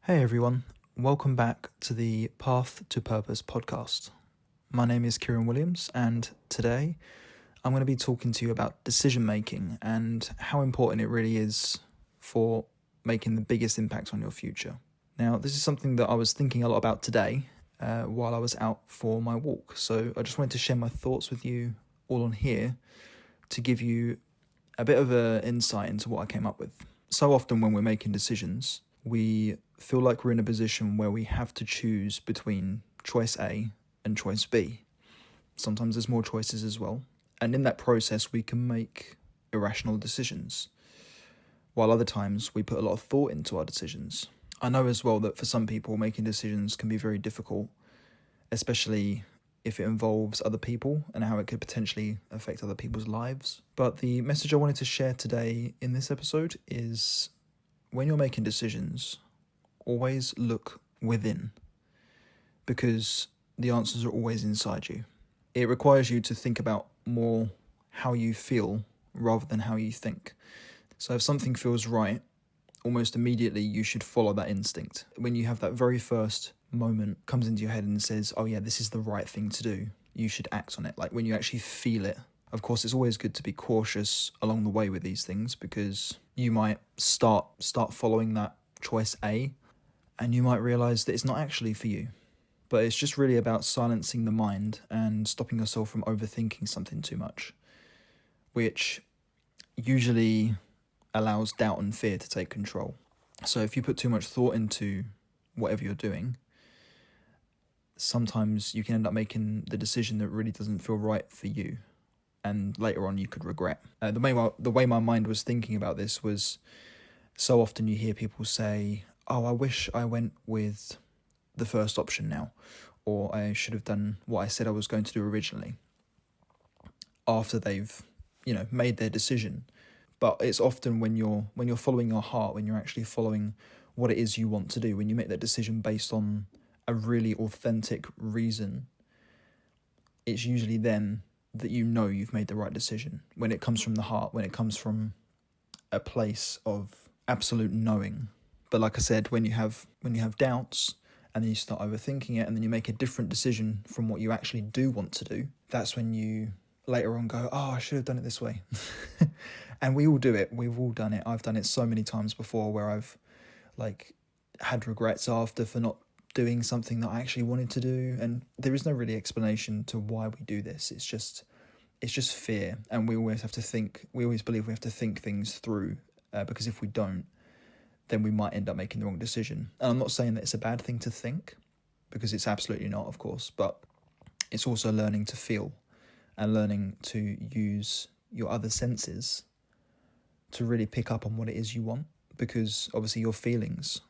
Hey everyone, welcome back to the Path to Purpose podcast. My name is Kieran Williams, and today I'm going to be talking to you about decision making and how important it really is for making the biggest impact on your future. Now, this is something that I was thinking a lot about today while I was out for my walk, so I just wanted to share my thoughts with you all on here to give you a bit of an insight into what I came up with. So often when we're making decisions, we feel like we're in a position where we have to choose between choice A and choice B. Sometimes there's more choices as well. And in that process, we can make irrational decisions, while other times we put a lot of thought into our decisions. I know as well that for some people, making decisions can be very difficult, especially if it involves other people and how it could potentially affect other people's lives. But the message I wanted to share today in this episode is when you're making decisions, always look within, because the answers are always inside you. It requires you to think about more how you feel rather than how you think. So if something feels right, almost immediately you should follow that instinct. When you have that very first moment comes into your head and says, oh yeah, this is the right thing to do, you should act on it. Like when you actually feel it. Of course, it's always good to be cautious along the way with these things, because you might start following that choice A, and you might realise that it's not actually for you. But it's just really about silencing the mind and stopping yourself from overthinking something too much, which usually allows doubt and fear to take control. So if you put too much thought into whatever you're doing, sometimes you can end up making the decision that really doesn't feel right for you, and later on you could regret. The way my mind was thinking about this was, so often you hear people say, oh, I wish I went with the first option now, or I should have done what I said I was going to do originally, after they've, made their decision. But it's often when you're following your heart, when you're actually following what it is you want to do, when you make that decision based on a really authentic reason, it's usually then that you've made the right decision. When it comes from the heart, when it comes from a place of absolute knowing. But like I said, when you have doubts and then you start overthinking it and then you make a different decision from what you actually do want to do, that's when you later on go, oh, I should have done it this way. And we all do it. We've all done it. I've done it so many times before where I've had regrets after for not doing something that I actually wanted to do. And there is no really explanation to why we do this. It's just fear. And we always believe we have to think things through, because if we don't, then we might end up making the wrong decision. And I'm not saying that it's a bad thing to think, because it's absolutely not, of course, but it's also learning to feel and learning to use your other senses to really pick up on what it is you want, because obviously your feelings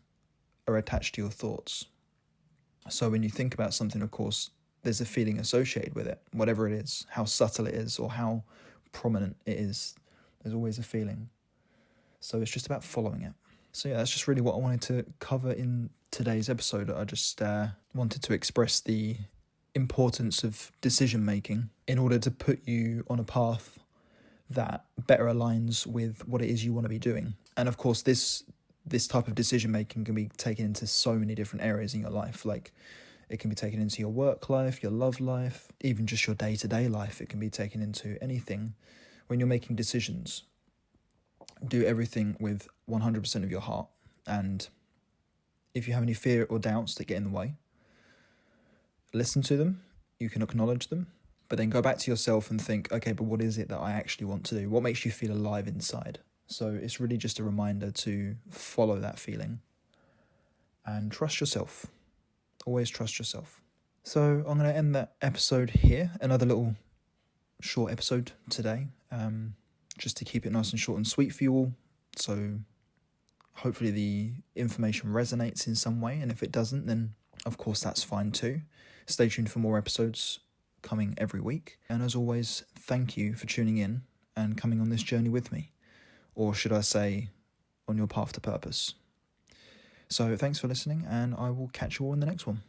are attached to your thoughts. So when you think about something, of course, there's a feeling associated with it, whatever it is, how subtle it is or how prominent it is, there's always a feeling. So it's just about following it. So yeah, that's just really what I wanted to cover in today's episode. I just wanted to express the importance of decision making in order to put you on a path that better aligns with what it is you want to be doing. And of course, this type of decision making can be taken into so many different areas in your life. Like it can be taken into your work life, your love life, even just your day-to-day life. It can be taken into anything. When you're making decisions, do everything with 100% of your heart. And if you have any fear or doubts that get in the way, listen to them. You can acknowledge them, but then go back to yourself and think, okay, but what is it that I actually want to do? What makes you feel alive inside? So it's really just a reminder to follow that feeling and trust yourself. Always trust yourself. So I'm going to end that episode here. Another little short episode today, just to keep it nice and short and sweet for you all. So hopefully the information resonates in some way. And if it doesn't, then of course that's fine too. Stay tuned for more episodes coming every week. And as always, thank you for tuning in and coming on this journey with me. Or should I say, on your path to purpose. So thanks for listening, and I will catch you all in the next one.